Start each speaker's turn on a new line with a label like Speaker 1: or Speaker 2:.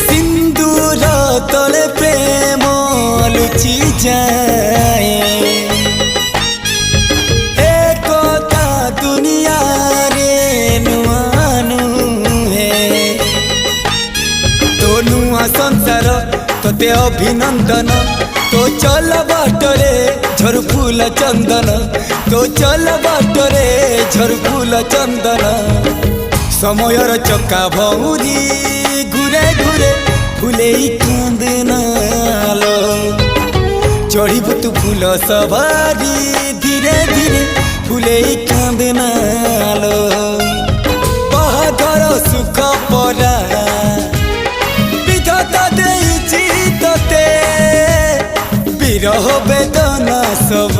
Speaker 1: सिंदूर तले प्रेम लुचि जाए एकता दुनिया रे नुआनु है तो नुआ संसार तोते अभिनंदन तो चल बाटरे झर फूल चंदन तो चल बाटरे झर फूल चंदन समयर चक्का भौरी घुरे घुरे फुले कांदनालो चढ़ीबु तू फूल सवारी धीरे धीरे फुले कांदनालो बाहादर सुख परा विधाता देइछि तोते विरह वेदना सब